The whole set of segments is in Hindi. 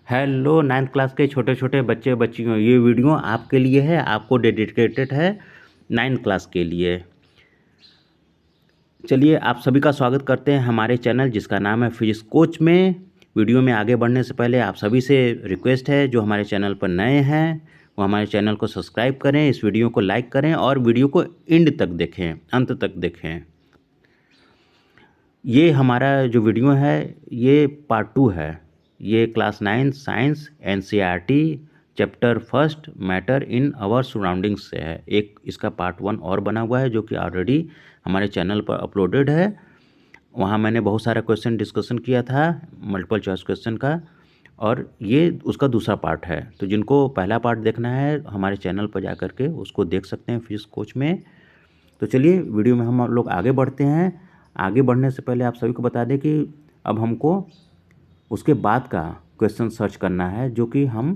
हेलो नाइन्थ क्लास के छोटे छोटे बच्चे बच्चियों, ये वीडियो आपके लिए है, आपको डेडिकेटेड है नाइन्थ क्लास के लिए। चलिए आप सभी का स्वागत करते हैं हमारे चैनल जिसका नाम है फिजिक्स कोच में। वीडियो में आगे बढ़ने से पहले आप सभी से रिक्वेस्ट है, जो हमारे चैनल पर नए हैं वो हमारे चैनल को सब्सक्राइब करें, इस वीडियो को लाइक करें और वीडियो को एंड तक देखें, अंत तक देखें। ये हमारा जो वीडियो है ये पार्ट 2 है। ये class 9 science NCERT chapter first matter in our surroundings से है। एक इसका पार्ट 1 और बना हुआ है जो कि ऑलरेडी हमारे चैनल पर अपलोडेड है। वहाँ मैंने बहुत सारा क्वेश्चन डिस्कशन किया था मल्टीपल चॉइस क्वेश्चन का, और ये उसका दूसरा पार्ट है। तो जिनको पहला पार्ट देखना है हमारे चैनल पर जा कर के उसको देख सकते हैं फिजिक्स कोच में। तो चलिए वीडियो में हम लोग आगे बढ़ते हैं। आगे बढ़ने से पहले आप सभी को बता दें कि अब हमको उसके बाद का क्वेश्चन सर्च करना है जो कि हम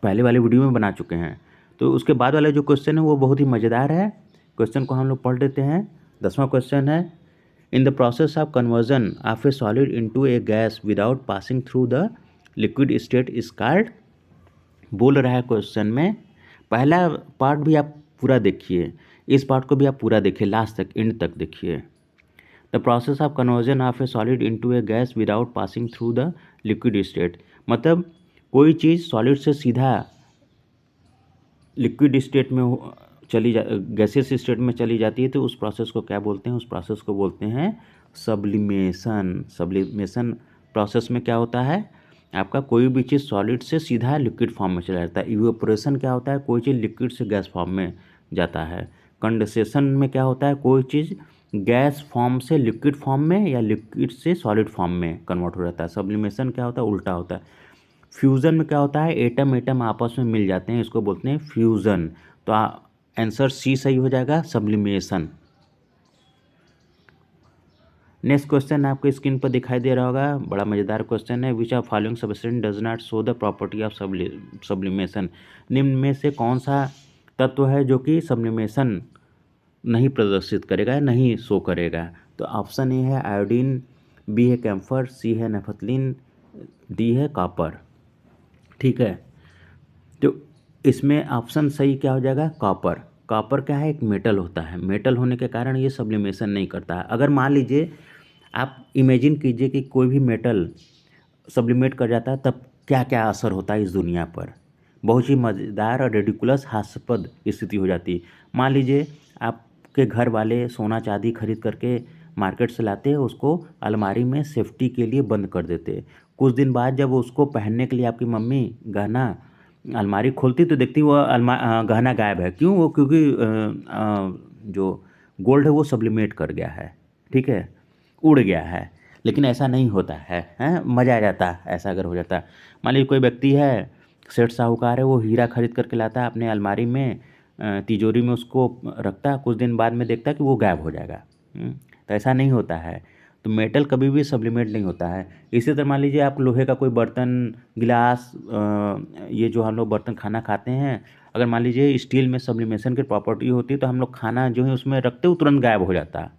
पहले वाले वीडियो में बना चुके हैं। तो उसके बाद वाला जो क्वेश्चन है वो बहुत ही मज़ेदार है। क्वेश्चन को हम लोग पढ़ लेते हैं। 10वां क्वेश्चन है, in the process of conversion of A solid into A gas without passing through the liquid state is called. बोल रहा है क्वेश्चन में, पहला पार्ट भी आप पूरा देखिए, इस पार्ट को भी आप पूरा देखिए, लास्ट तक एंड तक देखिए। The process of conversion of A solid into A gas without passing through the liquid state, मतलब कोई चीज़ सॉलिड से सीधा लिक्विड स्टेट में गैसियस स्टेट में चली जाती है तो उस प्रोसेस को क्या बोलते हैं? उस प्रोसेस को बोलते हैं सब्लिमेशन। सब्लिमेशन प्रोसेस में क्या होता है आपका, कोई भी चीज़ सॉलिड से सीधा लिक्विड फॉर्म में चला जाता है। इवेपोरेशन क्या होता है, कोई चीज़ लिक्विड से गैस फॉर्म में जाता है। कंडेंसेशन में क्या होता है, कोई चीज़ गैस फॉर्म से लिक्विड फॉर्म में या लिक्विड से सॉलिड फॉर्म में कन्वर्ट हो जाता है। सब्लिमेशन क्या होता है, उल्टा होता है। फ्यूज़न में क्या होता है, एटम एटम आपस में मिल जाते हैं, इसको बोलते हैं फ्यूज़न। तो आंसर सी सही हो जाएगा, सब्लिमेशन। नेक्स्ट क्वेश्चन आपके स्क्रीन पर दिखाई दे रहा होगा, बड़ा मज़ेदार क्वेश्चन है। Which of following substance does not show the property of sublimation. निम्न में से कौन सा तत्व है जो कि सब्लिमेशन नहीं प्रदर्शित करेगा, नहीं शो करेगा? तो ऑप्शन ए है आयोडीन, बी है कैम्फर, सी है नेफथलीन, डी है कॉपर। ठीक है, तो इसमें ऑप्शन सही क्या हो जाएगा, कॉपर। कॉपर क्या है, एक मेटल होता है, मेटल होने के कारण ये सब्लिमेशन नहीं करता है। अगर मान लीजिए आप इमेजिन कीजिए कि कोई भी मेटल सब्लिमेट कर जाता है तब क्या क्या असर होता है इस दुनिया पर। बहुत ही मज़ेदार और रेडिकुलस हास्यास्पद स्थिति हो जाती है। मान लीजिए आपके घर वाले सोना चांदी खरीद करके मार्केट से लाते, उसको अलमारी में सेफ्टी के लिए बंद कर देते। कुछ दिन बाद जब उसको पहनने के लिए आपकी मम्मी गहना अलमारी खोलती तो देखती वो गहना गायब है। क्यों? वो क्योंकि जो गोल्ड है वो सब्लिमेट कर गया है, ठीक है, उड़ गया है। लेकिन ऐसा नहीं होता है, हैं, मज़ा आ जाता है ऐसा अगर हो जाता। मान लीजिए कोई व्यक्ति है, सेठ साहूकार है, वो हीरा खरीद करके लाता है अपने अलमारी में, तिजोरी में उसको रखता है, कुछ दिन बाद में देखता है कि वो गायब हो जाएगा। तो ऐसा नहीं होता है। तो मेटल कभी भी सब्लिमेट नहीं होता है। इसी तरह मान लीजिए आप लोहे का कोई बर्तन, गिलास, ये जो हम लोग बर्तन खाना खाते हैं, अगर मान लीजिए स्टील में सब्लिमेशन की प्रॉपर्टी होती है तो हम लोग खाना जो है उसमें रखते हो तुरंत गायब हो जाता।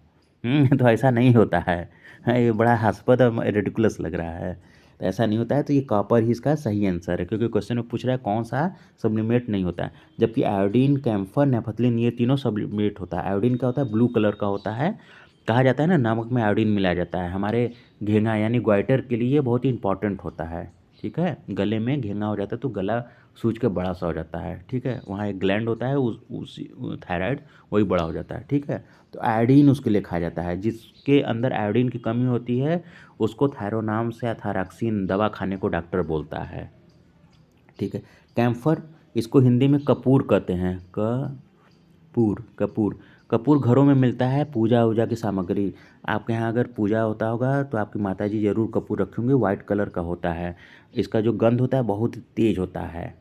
तो ऐसा नहीं होता है। हाँ, ये बड़ा हास्यास्पद और रेडिकुलस लग रहा है। तो ऐसा नहीं होता है। तो ये कॉपर ही इसका सही आंसर है, क्योंकि क्वेश्चन में पूछ रहा है कौन सा सब्लिमेट नहीं होता है। जबकि आयोडीन, कैम्फर, नेफथलीन ये तीनों सब्लिमेट होता है। आयोडीन क्या होता है, ब्लू कलर का होता है। कहा जाता है ना, नमक में आयोडीन मिलाया जाता है। हमारे घेंगा यानी ग्वाइटर के लिए बहुत ही इंपॉर्टेंट होता है। ठीक है, गले में घेंगा हो जाता है तो गला सूज के बड़ा सा हो जाता है। ठीक है, वहाँ एक ग्लैंड होता है उस थायराइड, वही बड़ा हो जाता है। ठीक है, तो आयोडीन उसके लिए खाया जाता है। जिसके अंदर आयोडीन की कमी होती है उसको थायरोनाम से या थायरॉक्सिन दवा खाने को डॉक्टर बोलता है। ठीक है, कैम्फर, इसको हिंदी में कपूर कहते हैं। कपूर, कपूर, कपूर घरों में मिलता है, पूजा वूजा की सामग्री। आपके यहाँ अगर पूजा होता होगा तो आपकी माता जी ज़रूर कपूर रखे होंगे, वाइट कलर का होता है। इसका जो गंध होता है बहुत तेज होता है।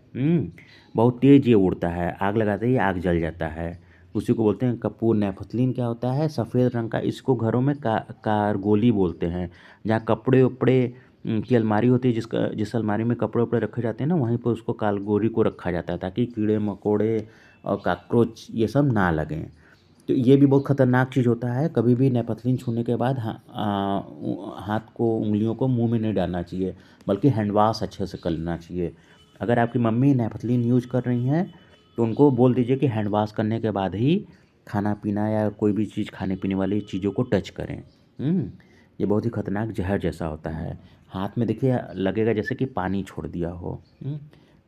बहुत तेज ये उड़ता है, आग लगाते ही आग जल जाता है, उसी को बोलते हैं कपूर। नेफथलीन क्या होता है, सफ़ेद रंग का, इसको घरों में कारगोली बोलते हैं। जहाँ कपड़े उपड़े की अलमारी होती है, जिस अलमारी में कपड़े उपड़े रखे जाते हैं ना, वहीं पर उसको कारगोली को रखा जाता है ताकि कीड़े मकोड़े और कॉकरोच ये सब ना लगें। तो ये भी बहुत ख़तरनाक चीज़ होता है। कभी भी नेपथलीन छूने के बाद हाथ को, उंगलियों को मुंह में नहीं डालना चाहिए, बल्कि हैंड वॉश अच्छे से कर लेना चाहिए। अगर आपकी मम्मी नेपथलीन यूज कर रही हैं तो उनको बोल दीजिए कि हैंड वॉश करने के बाद ही खाना पीना या कोई भी चीज़ खाने पीने वाली चीज़ों को टच करें। ये बहुत ही ख़तरनाक जहर जैसा होता है। हाथ में देखिए लगेगा जैसे कि पानी छोड़ दिया हो।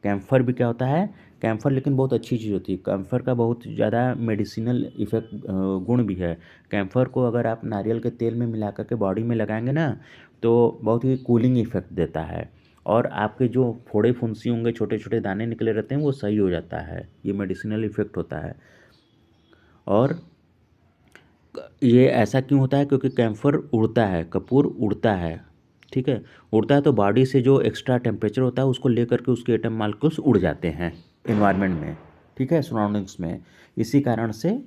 कैम्फर भी क्या होता है, कैम्फर लेकिन बहुत अच्छी चीज़ होती है। कैम्फर का बहुत ज़्यादा मेडिसिनल इफ़ेक्ट गुण भी है। कैम्फर को अगर आप नारियल के तेल में मिला कर के बॉडी में लगाएंगे ना तो बहुत ही कूलिंग इफ़ेक्ट देता है, और आपके जो फोड़े फुंसी होंगे, छोटे छोटे दाने निकले रहते हैं, वो सही हो जाता है। ये मेडिसिनल इफ़ेक्ट होता है। और ये ऐसा क्यों होता है, क्योंकि कैम्फर उड़ता है, कपूर उड़ता है, ठीक है। उड़ता है तो बॉडी से जो एक्स्ट्रा टेम्परेचर होता है उसको लेकर के उसके एटम मालिक्यूल्स उड़ जाते हैं एनवायरनमेंट में, ठीक है, सराउंडिंग्स में। इसी कारण से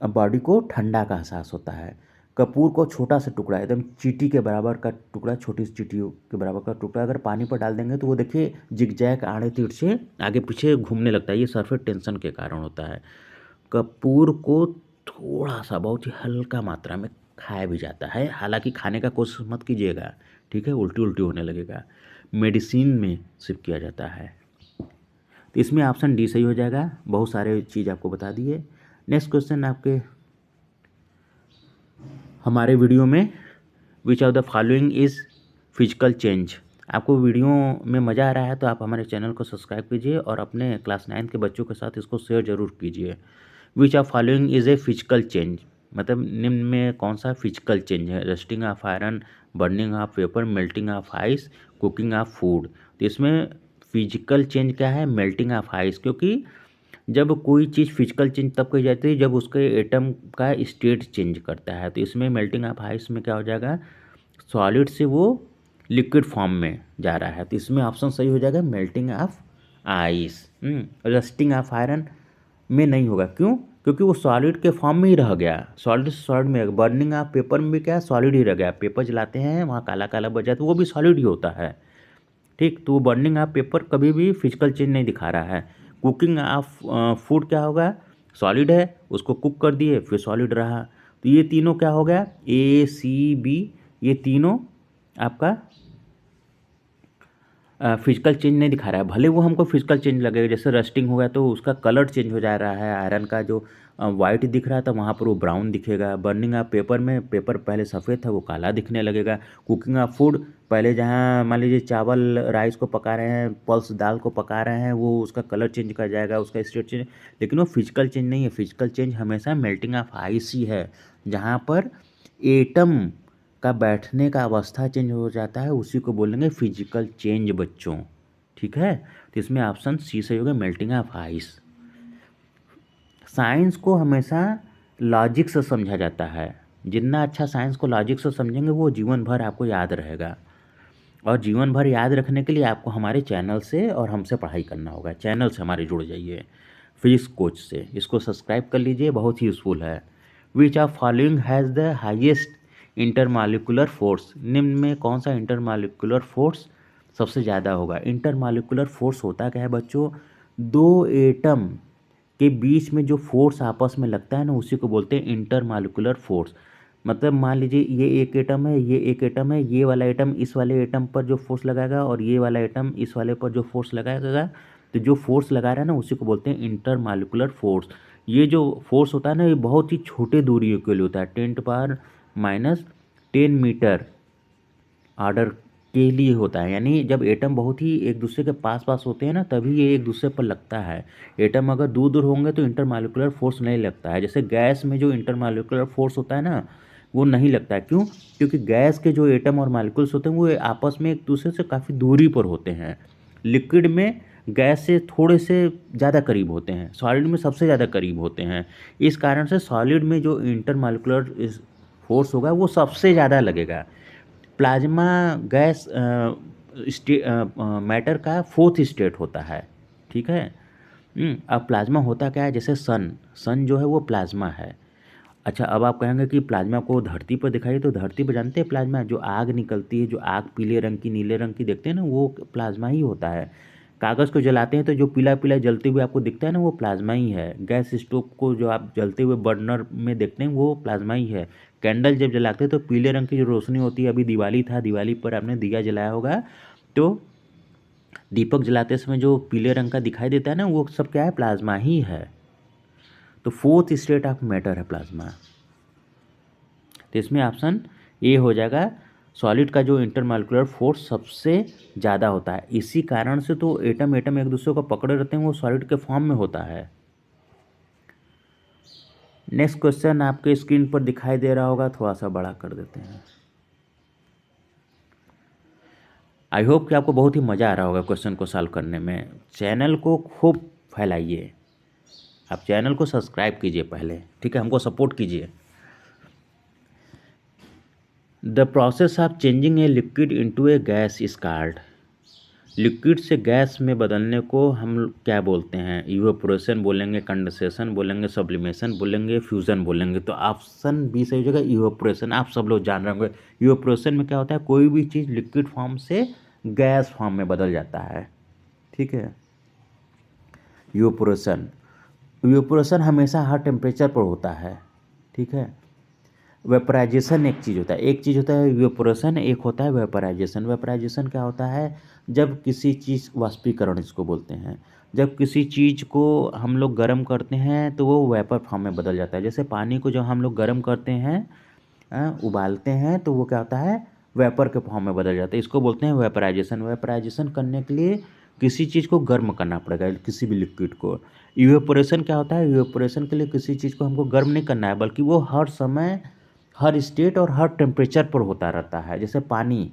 बॉडी को ठंडा का एहसास होता है। कपूर को छोटा सा टुकड़ा, एकदम चींटी के बराबर का टुकड़ा, छोटी सी चींटी के बराबर का टुकड़ा अगर पानी पर डाल देंगे तो वो देखिए जिगजैग आड़े तीर से आगे पीछे घूमने लगता है। ये सरफेस टेंशन के कारण होता है। कपूर को थोड़ा सा, बहुत ही हल्का मात्रा में खाया भी जाता है, हालांकि खाने का कोशिश मत कीजिएगा, ठीक है, उल्टी उल्टी होने लगेगा। मेडिसिन में सिर्फ किया जाता है। तो इसमें ऑप्शन डी सही हो जाएगा। बहुत सारे चीज़ आपको बता दिए। नेक्स्ट क्वेश्चन आपके हमारे वीडियो में, which of the following is physical change. आपको वीडियो में मज़ा आ रहा है तो आप हमारे चैनल को सब्सक्राइब कीजिए और अपने क्लास 9 के बच्चों के साथ इसको शेयर जरूर कीजिए। Which of following is a physical change, मतलब निम्न में कौन सा फिजिकल चेंज है। Rusting of iron, burning of paper, melting of ice, cooking of food. तो इसमें फिजिकल चेंज क्या है, मेल्टिंग ऑफ आइस, क्योंकि जब कोई चीज़ फिजिकल चेंज तब कही जाती है जब उसके एटम का स्टेट चेंज करता है। तो इसमें मेल्टिंग ऑफ आइस में क्या हो जाएगा, सॉलिड से वो लिक्विड फॉर्म में जा रहा है। तो इसमें ऑप्शन सही हो जाएगा melting of ice. Rusting of iron में नहीं होगा, क्यों, क्योंकि वो सॉलिड के फॉर्म में ही रह गया, सॉलिड से सॉलिड में। बर्निंग ऑफ पेपर में भी क्या, सॉलिड ही रह गया। पेपर जलाते हैं वहाँ काला काला बच जाता है, वो भी सॉलिड ही होता है, ठीक। तो वो बर्निंग ऑफ पेपर कभी भी फिजिकल चेंज नहीं दिखा रहा है। कुकिंग ऑफ फूड क्या होगा, सॉलिड है, उसको कुक कर दिए फिर सॉलिड रहा। तो ये तीनों क्या हो गया, ए सी बी, ये तीनों आपका फिजिकल चेंज नहीं दिखा रहा है। भले वो हमको फिजिकल चेंज लगेगा, जैसे रस्टिंग हो गया तो उसका कलर चेंज हो जा रहा है। आयरन का जो वाइट दिख रहा था वहाँ पर वो ब्राउन दिखेगा। बर्निंग ऑफ पेपर में पेपर पहले सफ़ेद था वो काला दिखने लगेगा। कुकिंग ऑफ फूड, पहले जहाँ मान लीजिए चावल राइस को पका रहे हैं, पल्स दाल को पका रहे हैं, वो उसका कलर चेंज कर जाएगा, उसका स्टेट चेंज, लेकिन वो फिजिकल चेंज नहीं है। फिजिकल चेंज हमेशा मेल्टिंग ऑफ आइस ही है, जहाँ पर एटम का बैठने का अवस्था चेंज हो जाता है, उसी को बोलेंगे फिजिकल चेंज बच्चों, ठीक है। तो इसमें ऑप्शन सी सही होगा, मेल्टिंग ऑफ आइस। साइंस को हमेशा लॉजिक से समझा जाता है। जितना अच्छा साइंस को लॉजिक से समझेंगे वो जीवन भर आपको याद रहेगा, और जीवन भर याद रखने के लिए आपको हमारे चैनल से और हमसे पढ़ाई करना होगा। चैनल से हमारे जुड़ जाइए, फिजिक्स कोच से, इसको सब्सक्राइब कर लीजिए, बहुत ही यूज़फुल है। Which of following has the highest intermolecular force, निम्न में कौन सा इंटरमॉलिक्यूलर फोर्स सबसे ज़्यादा होगा। इंटरमॉलिक्यूलर फोर्स होता क्या है बच्चों, दो एटम के बीच में जो फोर्स आपस में लगता है ना, उसी को बोलते हैं इंटरमॉलिक्यूलर फोर्स। मतलब मान लीजिए ये एक एटम है, ये एक एटम है, ये वाला एटम इस वाले एटम पर जो फोर्स लगाएगा और ये वाला एटम इस वाले पर जो फोर्स लगाएगा, तो जो फोर्स लगा रहा है ना उसी को बोलते हैं इंटरमॉलिक्यूलर फोर्स। ये जो फोर्स होता है ना, ये बहुत ही छोटे दूरियों के लिए होता है, 10⁻⁻10 मीटर ऑर्डर के लिए होता है। यानी जब एटम बहुत ही एक दूसरे के पास पास होते हैं ना, तभी ये एक दूसरे पर लगता है। एटम अगर दूर दूर होंगे तो इंटरमॉलिक्यूलर फोर्स नहीं लगता है। जैसे गैस में जो इंटरमॉलिक्यूलर फोर्स होता है ना, वो नहीं लगता है, क्यों, क्योंकि गैस के जो एटम और मॉलिक्यूल्स होते हैं वो आपस में एक दूसरे से काफ़ी दूरी पर होते हैं। लिक्विड में गैस से थोड़े से ज़्यादा करीब होते हैं, सॉलिड में सबसे ज़्यादा करीब होते हैं। इस कारण से सॉलिड में जो इंटरमॉलिक्यूलर फोर्स होगा वो सबसे ज़्यादा लगेगा। प्लाज्मा गैस मैटर का फोर्थ स्टेट होता है, ठीक है। अब प्लाज्मा होता क्या है, जैसे सन जो है वो प्लाज्मा है। अच्छा, अब आप कहेंगे कि प्लाज्मा को धरती पर दिखाइए, तो धरती पर जानते हैं प्लाज्मा जो आग निकलती है, जो आग पीले रंग की नीले रंग की देखते हैं ना, वो प्लाज्मा ही होता है। कागज़ को जलाते हैं तो जो पीला पीला जलते हुए आपको दिखता है ना, वो प्लाज्मा ही है। गैस स्टोव को जो आप जलते हुए बर्नर में देखते हैं, वो प्लाज्मा ही है। कैंडल जब जलाते हैं तो पीले रंग की जो रोशनी होती है, अभी दिवाली था, दिवाली पर आपने दिया जलाया होगा, तो दीपक जलाते समय जो पीले रंग का दिखाई देता है ना, वो सब क्या है, प्लाज्मा ही है। तो फोर्थ स्टेट ऑफ मैटर है प्लाज्मा। तो इसमें ऑप्शन ए हो जाएगा। सॉलिड का जो इंटरमॉलिक्यूलर फोर्स सबसे ज़्यादा होता है, इसी कारण से तो एटम एटम एक दूसरे को पकड़े रहते हैं, वो सॉलिड के फॉर्म में होता है। नेक्स्ट क्वेश्चन आपके स्क्रीन पर दिखाई दे रहा होगा, थोड़ा सा बड़ा कर देते हैं। आई होप कि आपको बहुत ही मज़ा आ रहा होगा क्वेश्चन को सॉल्व करने में। चैनल को खूब फैलाइए, आप चैनल को सब्सक्राइब कीजिए पहले, ठीक है, हमको सपोर्ट कीजिए। The process of changing a liquid into A gas is called. Liquid से गैस में बदलने को हम क्या बोलते हैं? इवेपोरेशन बोलेंगे, कंडेंसेशन बोलेंगे, सब्लिमेशन बोलेंगे, फ्यूज़न बोलेंगे। तो ऑप्शन बी सही हो जाएगा, इवेपोरेशन। आप सब लोग जान रहे होंगे इवेपोरेशन में क्या होता है, कोई भी चीज़ लिक्विड फॉर्म से गैस फॉर्म में बदल जाता है, ठीक है। इवेपोरेशन, इवेपोरेशन हमेशा हर टेम्परेचर पर होता है, ठीक है। वेपराइजेशन एक चीज़ होता है, एक चीज़ होता है इवेपोरेशन, एक होता है वेपराइजेशन। वेपराइजेशन क्या होता है, जब किसी चीज़, वाष्पीकरण इसको बोलते हैं, जब किसी चीज़ को हम लोग गर्म करते हैं तो वो वेपर फॉर्म में बदल जाता है। जैसे पानी को जब हम लोग गर्म करते हैं, उबालते हैं, तो वो क्या होता है, वेपर के फॉर्म में बदल जाता है। इसको बोलते हैं वेपराइजेशन। वेपराइजेशन करने के लिए किसी चीज़ को गर्म करना पड़ेगा, किसी भी लिक्विड को। इवेपोरेशन क्या होता है, इवेपोरेशन के लिए किसी चीज़ को हमको गर्म नहीं करना है, बल्कि वो हर समय, हर स्टेट और हर टेम्परेचर पर होता रहता है। जैसे पानी,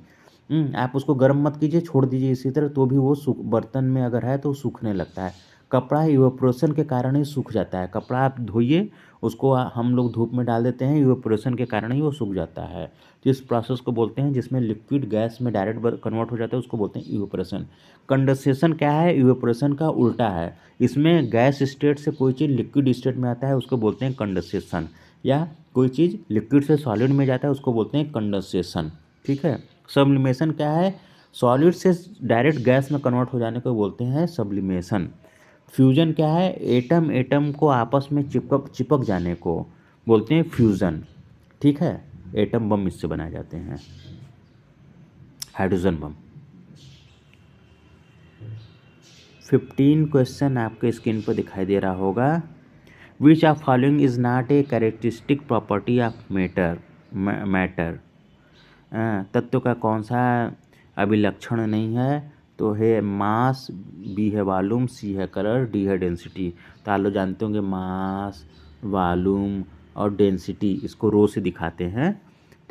आप उसको गर्म मत कीजिए, छोड़ दीजिए इसी तरह, तो भी वो सूख, बर्तन में अगर है तो सूखने लगता है। कपड़ा इवेपोरेशन के कारण ही सूख जाता है। कपड़ा आप धोइए, उसको हम लोग धूप में डाल देते हैं, इवेपोरेशन के कारण ही वो सूख जाता है। तो इस प्रोसेस को बोलते हैं, जिसमें लिक्विड गैस में डायरेक्ट कन्वर्ट हो जाता है, उसको बोलते हैं इवेपोरेशन। कंडेंसेशन क्या है, इवेपोरेशन का उल्टा है। इसमें गैस स्टेट से कोई चीज़ लिक्विड स्टेट में आता है, उसको बोलते हैं कंडेंसेशन। या कोई चीज़ लिक्विड से सॉलिड में जाता है, उसको बोलते हैं कंडेंसेशन, ठीक है। सब्लिमेशन क्या है, सॉलिड से डायरेक्ट गैस में कन्वर्ट हो जाने को बोलते हैं सब्लिमेशन। फ्यूजन क्या है, एटम एटम को आपस में चिपक जाने को बोलते हैं फ्यूज़न, ठीक है। एटम बम इससे बनाए जाते हैं, हाइड्रोजन बम। 15 क्वेश्चन आपके स्क्रीन पर दिखाई दे रहा होगा। Which of following is not a characteristic property of matter. तत्व का कौन सा अभिलक्षण नहीं है? तो है मास, बी है वॉल्यूम, सी है कलर, डी है डेंसिटी। तो आप लोग जानते होंगे मास, वॉल्यूम और डेंसिटी, इसको रो से दिखाते हैं,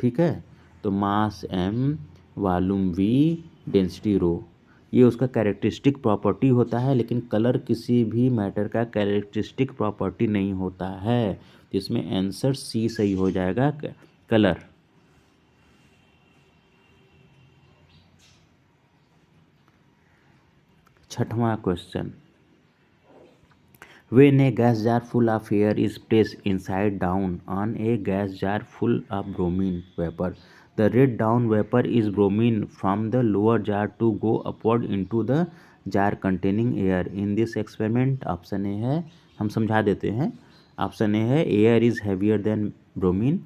ठीक है। तो मास m, volume v, density rho, ये उसका कैरेक्टरिस्टिक प्रॉपर्टी होता है। लेकिन कलर किसी भी मैटर का कैरेक्टरिस्टिक प्रॉपर्टी नहीं होता है। तो इसमें आंसर सी सही हो जाएगा, कलर। छठवां question, when a gas jar full of air is placed inside down on a gas jar full of bromine vapor, the red down vapor is bromine from the lower jar to go upward into the jar containing air in this experiment। Option A है, हम समझा देते हैं। ऑप्शन ए है, air is heavier than bromine,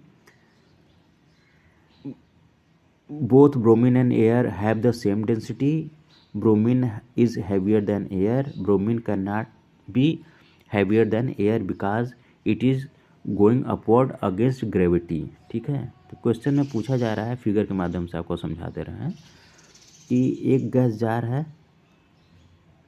both bromine and air have the same density, bromine is heavier than air, bromine cannot be heavier than air because it is going upward against gravity, ठीक है। तो क्वेश्चन में पूछा जा रहा है, फिगर के माध्यम से आपको समझा दे रहे हैं कि एक गैस जार है,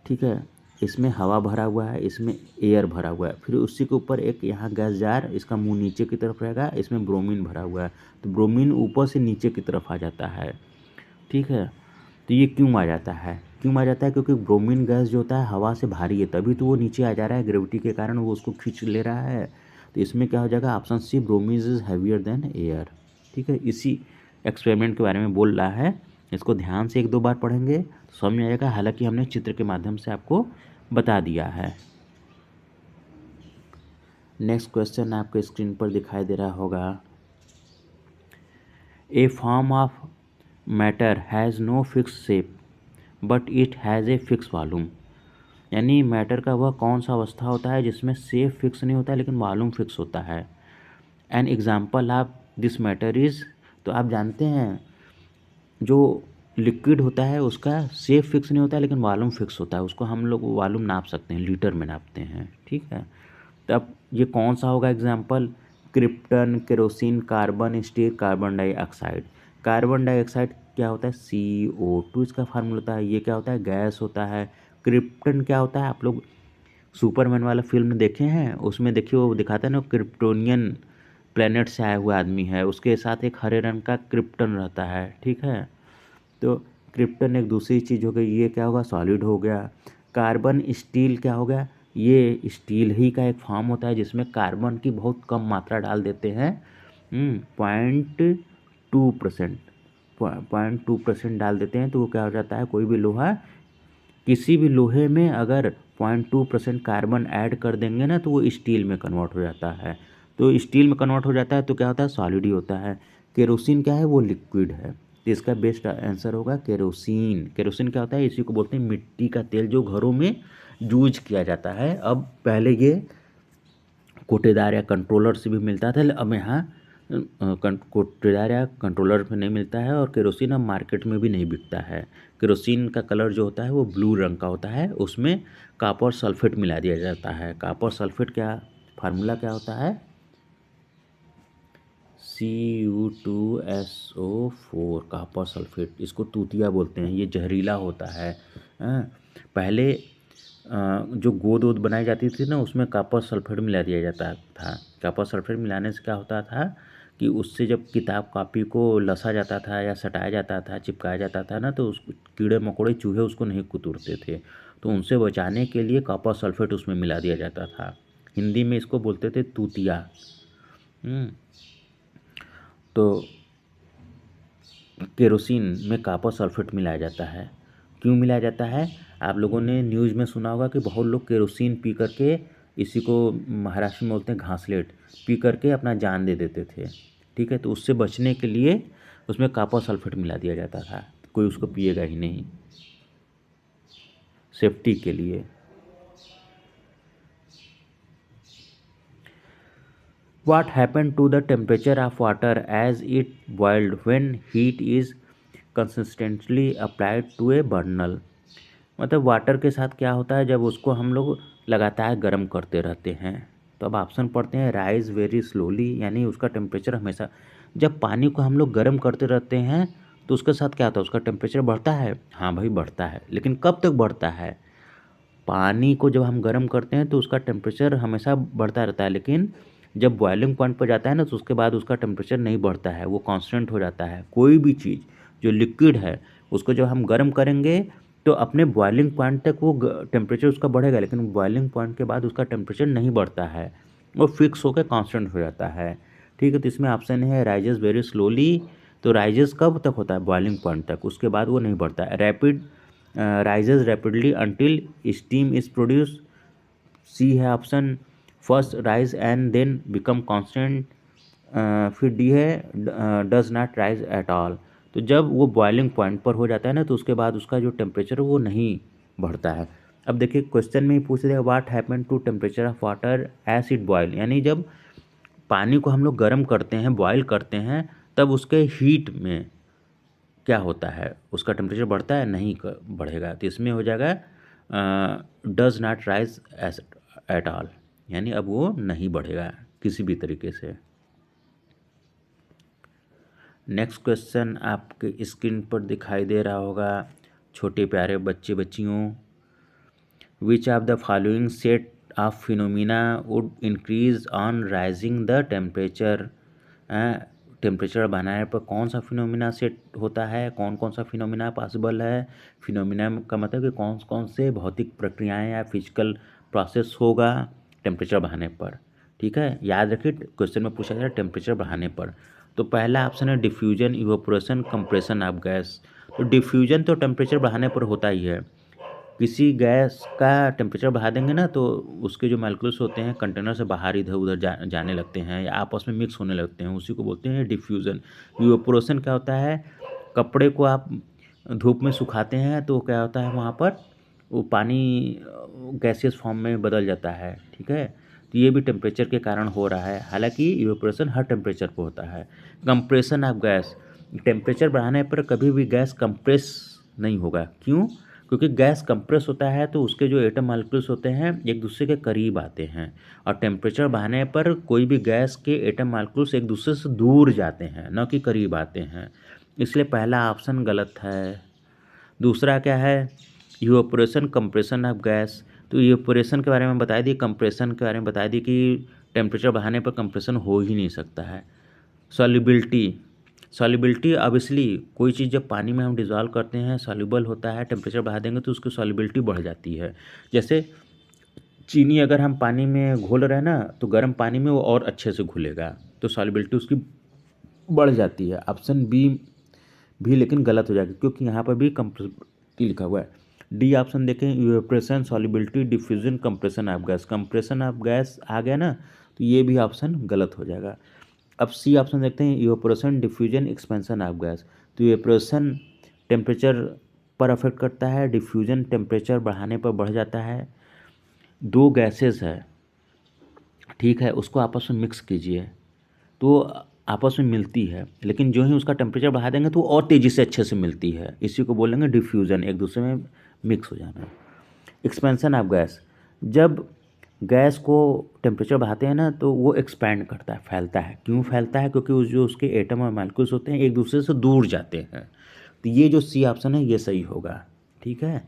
ठीक है, इसमें हवा भरा हुआ है, इसमें एयर भरा हुआ है, फिर उसी के ऊपर एक यहाँ गैस जार, इसका मुंह नीचे की तरफ रहेगा, इसमें ब्रोमीन भरा हुआ है। तो ब्रोमीन ऊपर से नीचे की तरफ आ जाता है, ठीक है। तो ये क्यों आ जाता है, क्यों आ जाता है? क्योंकि ब्रोमीन गैस जो होता है हवा से भारी है, तभी तो वो नीचे आ जा रहा है, ग्रेविटी के कारण वो उसको खींच ले रहा है। तो इसमें क्या हो जाएगा, option C, bromine is heavier than air, ठीक है। इसी एक्सपेरिमेंट के बारे में बोल रहा है, इसको ध्यान से 1-2 बार पढ़ेंगे तो समझ में आएगा। हालांकि हमने चित्र के माध्यम से आपको बता दिया है। नेक्स्ट क्वेश्चन आपके स्क्रीन पर दिखाई दे रहा होगा। A form of matter has no fix shape but it has a fix volume. यानी मैटर का वह कौन सा अवस्था होता है जिसमें सेफ फिक्स नहीं होता है लेकिन वॉल्यूम फिक्स होता है। An example of this matter is, तो आप जानते हैं जो लिक्विड होता है उसका सेफ फिक्स नहीं होता है लेकिन वॉल्यूम फिक्स होता है, उसको हम लोग वॉल्यूम नाप सकते हैं, लीटर में नापते हैं, ठीक है। तो अब ये कौन सा होगा example, krypton, kerosene, carbon, steel, carbon dioxide. Carbon dioxide क्या होता है, CO2 इसका फार्मूला होता है। ये क्या होता है, गैस होता है। क्रिप्टन क्या होता है, आप लोग सुपरमैन वाला फिल्म देखे हैं, उसमें देखिए वो दिखाता है ना, क्रिप्टोनियन प्लेनेट से आया हुआ आदमी है, उसके साथ एक हरे रंग का क्रिप्टन रहता है, ठीक है। तो क्रिप्टन एक दूसरी चीज़ हो गई, ये क्या होगा, सॉलिड हो गया। कार्बन स्टील क्या हो गया, ये स्टील ही का एक फॉर्म होता है जिसमें कार्बन की बहुत कम मात्रा डाल देते हैं, 0.2%, 0.2% डाल देते हैं, तो वो क्या हो जाता है, कोई भी लोहा, किसी भी लोहे में अगर 0.2% कार्बन ऐड कर देंगे ना तो वो स्टील में कन्वर्ट हो जाता है। तो स्टील में कन्वर्ट हो जाता है तो क्या होता है, सॉलिड ही होता है। केरोसिन क्या है, वो लिक्विड है, तो इसका बेस्ट आंसर होगा केरोसिन। केरोसिन क्या होता है, इसी को बोलते हैं मिट्टी का तेल, जो घरों में यूज किया जाता है। अब पहले ये कोटेदार या कंट्रोलर से भी मिलता था, अब यहाँ कोटेदार या कंट्रोलर में नहीं मिलता है, और केरोसिन अब मार्केट में भी नहीं बिकता है। केरोसिन का कलर जो होता है वो ब्लू रंग का होता है, उसमें कॉपर सल्फेट मिला दिया जाता है। कॉपर सल्फेट क्या फार्मूला क्या होता है, Cu2SO4, कॉपर सल्फेट, इसको तूतिया बोलते हैं, ये जहरीला होता है। पहले जो गोद वोद बनाई जाती थी ना, उसमें कॉपर सल्फेट मिला दिया जाता था। कॉपर सल्फेट मिलाने से क्या होता था कि उससे जब किताब कॉपी को लसा जाता था या सटाया जाता था, चिपकाया जाता था ना, तो उस कीड़े मकोड़े चूहे उसको नहीं कुतरते थे, तो उनसे बचाने के लिए कॉपर सल्फेट उसमें मिला दिया जाता था। हिंदी में इसको बोलते थे तूतिया। तो केरोसिन में कॉपर सल्फेट मिलाया जाता है। क्यों मिलाया जाता है, आप लोगों ने न्यूज़ में सुना होगा कि बहुत लोग केरोसिन पी करके, इसी को महाराष्ट्र में बोलते हैं घासलेट, पी करके अपना जान दे देते थे, ठीक है। तो उससे बचने के लिए उसमें कॉपर सल्फेट मिला दिया जाता था, कोई उसको पिएगा ही नहीं, सेफ्टी के लिए। What happened to the temperature of water as it boiled when heat is consistently applied to a burnel? मतलब वाटर के साथ क्या होता है जब उसको हम लोग लगातार गर्म करते रहते हैं। तो अब ऑप्शन पढ़ते हैं, राइज वेरी स्लोली, यानी उसका टेम्परेचर हमेशा, जब पानी को हम लोग गर्म करते रहते हैं तो उसके साथ क्या होता है, उसका टेम्परेचर बढ़ता है। हाँ भाई बढ़ता है, लेकिन कब तक बढ़ता है, पानी को जब हम गर्म करते हैं तो उसका टेम्परेचर हमेशा बढ़ता रहता है, लेकिन जब बॉइलिंग पॉइंट पर जाता है ना तो उसके बाद उसका टेम्परेचर नहीं बढ़ता है, वो कांस्टेंट हो जाता है। कोई भी चीज़ जो लिक्विड है उसको जब हम गर्म करेंगे तो अपने बॉइलिंग पॉइंट तक वो टेम्परेचर उसका बढ़ेगा, लेकिन बॉइलिंग पॉइंट के बाद उसका टेम्परेचर नहीं बढ़ता है, वो फिक्स होकर कांस्टेंट हो जाता है, ठीक है। तो इसमें ऑप्शन है राइजेस वेरी स्लोली। तो राइजेस कब तक होता है, बॉइलिंग पॉइंट तक, उसके बाद वो नहीं बढ़ता है। Rapid rises rapidly until steam is produce, C है option, first rise and then become constant. फिर डी है does not rise at all. तो जब वो बॉइलिंग पॉइंट पर हो जाता है ना तो उसके बाद उसका जो टेम्परेचर है वो नहीं बढ़ता है। अब देखिए क्वेश्चन में ही पूछ दिया, what happen to temperature of water as it boil, यानी जब पानी को हम लोग गर्म करते हैं, बॉयल करते हैं, तब उसके हीट में क्या होता है, उसका टेम्परेचर बढ़ता है, नहीं बढ़ेगा। तो इसमें हो जाएगा does not rise S at all, यानी अब वो नहीं बढ़ेगा किसी भी तरीके से। नेक्स्ट क्वेश्चन आपके स्क्रीन पर दिखाई दे रहा होगा, छोटे प्यारे बच्चे बच्चियों, which of the following set of phenomena would increase on rising the temperature. Temperature बढ़ाने पर कौन सा फिनोमिना सेट होता है, कौन कौन सा फिनोमिना पॉसिबल है। फिनोमिना का मतलब कि कौन कौन से भौतिक प्रक्रियाएं या फिजिकल प्रोसेस होगा टेम्परेचर बढ़ाने पर, ठीक है। याद रखिए क्वेश्चन में पूछा जाए टेम्परेचर बढ़ाने पर। तो पहला ऑप्शन है diffusion, evaporation, compression of gas. तो डिफ्यूजन तो टेम्परेचर बढ़ाने पर होता ही है, किसी गैस का टेम्परेचर बढ़ा देंगे ना तो उसके जो मॉलिक्यूल्स होते हैं कंटेनर से बाहर इधर उधर जाने लगते हैं या आपस में मिक्स होने लगते हैं, उसी को बोलते हैं डिफ्यूज़न। इवेपोरेशन क्या होता है, कपड़े को आप धूप में सुखाते हैं तो क्या होता है वहाँ पर वो पानी गैसियस फॉर्म में बदल जाता है, ठीक है। तो ये भी टेम्परेचर के कारण हो रहा है, हालांकि इवेपोरेशन हर टेम्परेचर पर होता है। कंप्रेशन ऑफ गैस, टेम्परेचर बढ़ाने पर कभी भी गैस कंप्रेस नहीं होगा, क्यों? क्योंकि गैस कंप्रेस होता है तो उसके जो एटम मालिक्यूल्स होते हैं एक दूसरे के करीब आते हैं, और टेम्परेचर बढ़ाने पर कोई भी गैस के एटम मालिक्यूल्स एक दूसरे से दूर जाते हैं, न कि करीब आते हैं। इसलिए पहला ऑप्शन गलत है। दूसरा क्या है? Evaporation compression of gas. तो इवेपोरेशन के बारे में बता दिए, कंप्रेशन के बारे में बता दिए कि टेम्परेचर बढ़ाने पर कंप्रेशन हो ही नहीं सकता है। सॉल्युबिलिटी, सॉल्युबिलिटी ऑब्वियसली कोई चीज़ जब पानी में हम डिज़ोल्व करते हैं सॉल्युबल होता है, टेम्परेचर बढ़ा देंगे तो उसकी सॉल्युबिलिटी बढ़ जाती है। जैसे चीनी अगर हम पानी में घोल रहे हैं ना तो गर्म पानी में वो और अच्छे से घुलेगा, तो सॉल्युबिलिटी उसकी बढ़ जाती है। ऑप्शन बी भी लेकिन गलत हो जाएगा, क्योंकि यहाँ पर भी कंप्रेसिबिलिटी लिखा हुआ है। डी ऑप्शन देखें, evaporation, solubility, diffusion, compression of gas. Compression of gas आ गया ना, तो ये भी ऑप्शन गलत हो जाएगा। अब सी ऑप्शन देखते हैं, evaporation, diffusion, expansion of gas. तो इवेपोरेशन टेम्परेचर पर अफेक्ट करता है, डिफ्यूजन टेम्परेचर बढ़ाने पर बढ़ जाता है। दो गैसेस है, ठीक है, उसको आपस में मिक्स कीजिए तो आपस में मिलती है, लेकिन जो ही उसका टेम्परेचर बढ़ा देंगे तो और तेज़ी से अच्छे से मिलती है, इसी को बोलेंगे डिफ्यूज़न, एक दूसरे में मिक्स हो जाना। एक्सपेंशन ऑफ गैस, जब गैस को टेम्परेचर बढ़ाते हैं ना तो वो एक्सपैंड करता है, फैलता है। क्यों फैलता है? क्योंकि उस जो उसके एटम और मॉलिक्यूल्स होते हैं एक दूसरे से दूर जाते हैं। तो ये जो सी ऑप्शन है ये सही होगा, ठीक है।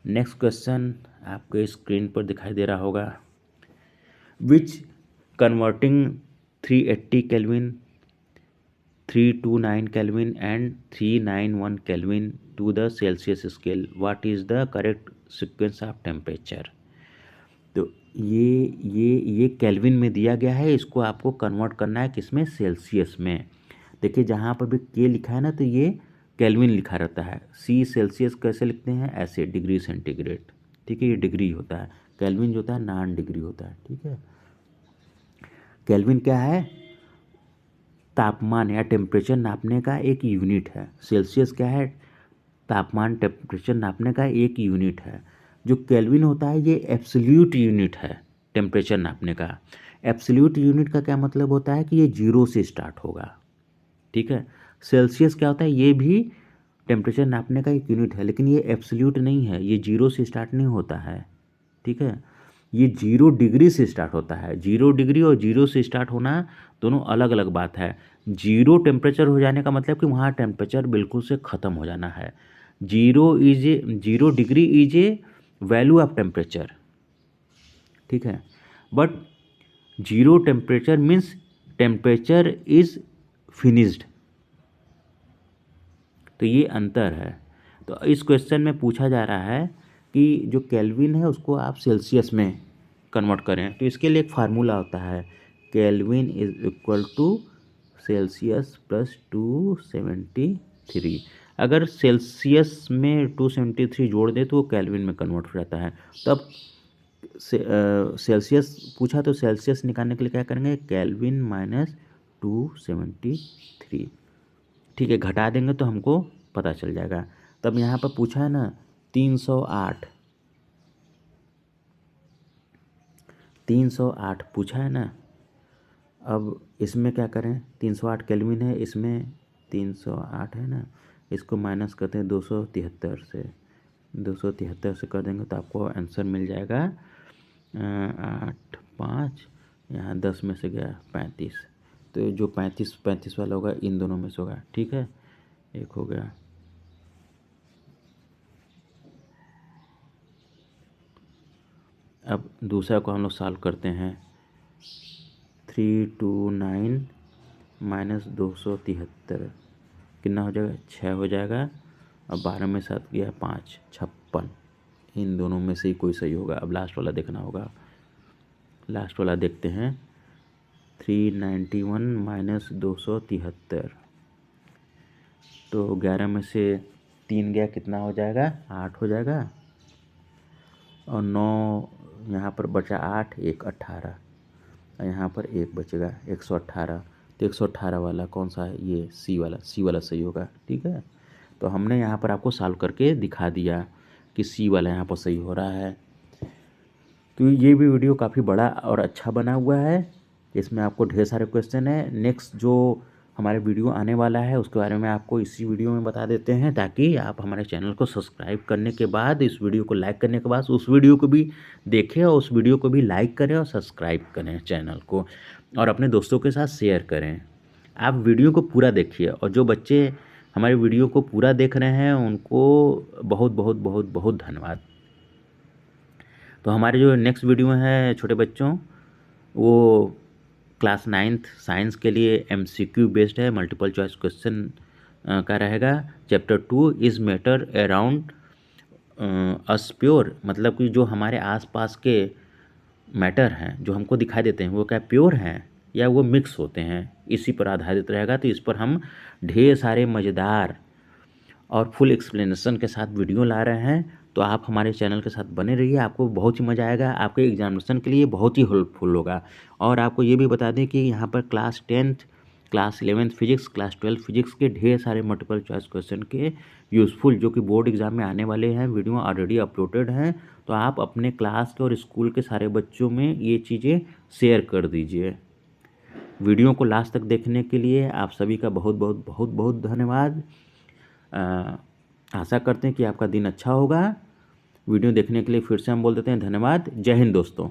नेक्स्ट क्वेश्चन आपके स्क्रीन पर दिखाई दे रहा होगा, विच converting 380 Kelvin, 329 Kelvin and 391 Kelvin to the Celsius scale, what is the correct sequence of temperature? तो ये केल्विन में दिया गया है, इसको आपको कन्वर्ट करना है किसमें? सेल्सियस में। देखिए जहाँ पर भी के लिखा है ना तो ये केल्विन लिखा रहता है। सी सेल्सियस कैसे लिखते हैं? ऐसे, डिग्री सेंटीग्रेड, ठीक है, ये डिग्री होता है। केल्विन जो होता है नॉन डिग्री होता है, ठीक है। केल्विन क्या है? तापमान या टेम्परेचर नापने का एक यूनिट है। सेल्सियस क्या है? तापमान टेम्परेचर नापने का एक यूनिट है। जो केल्विन होता है ये एब्सोल्यूट यूनिट है टेम्परेचर नापने का। एब्सोल्यूट यूनिट का क्या मतलब होता है कि ये जीरो से स्टार्ट होगा, ठीक है। सेल्सियस क्या होता है? ये भी टेम्परेचर नापने का एक यूनिट है, लेकिन ये एब्सोल्यूट नहीं है, ये जीरो से स्टार्ट नहीं होता है, ठीक है। ये 0 डिग्री से स्टार्ट होता है। 0 डिग्री और जीरो से स्टार्ट होना दोनों अलग अलग बात है। जीरो टेम्परेचर हो जाने का मतलब कि वहाँ टेम्परेचर बिल्कुल से ख़त्म हो जाना है। 0 degree is a value of temperature, ठीक है, but zero temperature means temperature is finished. तो ये अंतर है। तो इस क्वेश्चन में पूछा जा रहा है कि जो केल्विन है उसको आप सेल्सियस में कन्वर्ट करें, तो इसके लिए एक फार्मूला होता है, Kelvin is equal to Celsius plus 273। अगर सेल्सियस में 273 जोड़ दे तो वो केल्विन में कन्वर्ट हो जाता है। तब सेल्सियस पूछा तो सेल्सियस निकालने के लिए क्या करेंगे? केल्विन माइनस 273, ठीक है, घटा देंगे तो हमको पता चल जाएगा। तब यहाँ पर पूछा है ना 308, 308 पूछा है ना। अब इसमें क्या करें? 308 केल्विन है, इसमें 308 है ना, इसको माइनस करते हैं 273 से। 273 से कर देंगे तो आपको आंसर मिल जाएगा 8 5, यहाँ 10 में से गया 35, तो जो 35 वाला होगा इन दोनों में से होगा, ठीक है, एक हो गया। अब दूसरा को हम लोग सॉल्व करते हैं। 329 माइनस 273 कितना हो जाएगा? 6 हो जाएगा। अब 12 में 7 गया 5, 56। इन दोनों में से ही कोई सही होगा। अब लास्ट वाला देखना होगा। लास्ट वाला देखते हैं, 391 माइनस 273, तो 11 में से 3 गया, कितना हो जाएगा? 8 हो जाएगा। और 9 यहाँ पर बचा 8, 1 18, और यहाँ पर 1 बचेगा 118। तो 118 वाला कौन सा है, ये सी वाला सही होगा। ठीक है, तो हमने यहाँ पर आपको सॉल्व करके दिखा दिया कि सी वाला यहाँ पर सही हो रहा है। तो ये भी वीडियो काफ़ी बड़ा और अच्छा बना हुआ है, इसमें आपको ढेर सारे क्वेश्चन है। नेक्स्ट जो हमारे वीडियो आने वाला है उसके बारे में आपको इसी वीडियो में बता देते हैं, ताकि आप हमारे चैनल को सब्सक्राइब करने के बाद, इस वीडियो को लाइक करने के बाद उस वीडियो को भी देखें और उस वीडियो को भी लाइक करें और सब्सक्राइब करें चैनल को, और अपने दोस्तों के साथ शेयर करें। आप वीडियो को पूरा देखिए, और जो बच्चे हमारे वीडियो को पूरा देख रहे हैं उनको बहुत बहुत बहुत बहुत धन्यवाद। तो हमारे जो नेक्स्ट वीडियो है छोटे बच्चों, वो क्लास 9th साइंस के लिए MCQ बेस्ड है, मल्टीपल चॉइस क्वेश्चन का रहेगा। Chapter 2 is matter around us pure, मतलब कि जो हमारे आसपास के मैटर हैं जो हमको दिखाई देते हैं वो क्या प्योर हैं या वो मिक्स होते हैं, इसी पर आधारित रहेगा। तो इस पर हम ढेर सारे मज़ेदार और फुल एक्सप्लेनेशन के साथ वीडियो ला रहे हैं। तो आप हमारे चैनल के साथ बने रहिए, आपको बहुत ही मज़ा आएगा, आपके एग्जामिनेशन के लिए बहुत ही हेल्पफुल होगा। और आपको ये भी बता दें कि यहाँ पर class 10th, class 11th physics, class 12th physics के ढेर सारे मल्टीपल चॉइस क्वेश्चन के यूज़फुल जो कि बोर्ड एग्जाम में आने वाले हैं, वीडियो ऑलरेडी अपलोडेड हैं। तो आप अपने क्लास के और स्कूल के सारे बच्चों में ये चीज़ें शेयर कर दीजिए। वीडियो को लास्ट तक देखने के लिए आप सभी का बहुत बहुत बहुत बहुत धन्यवाद। आशा करते हैं कि आपका दिन अच्छा होगा। वीडियो देखने के लिए फिर से हम बोल देते हैं धन्यवाद। जय हिंद दोस्तों।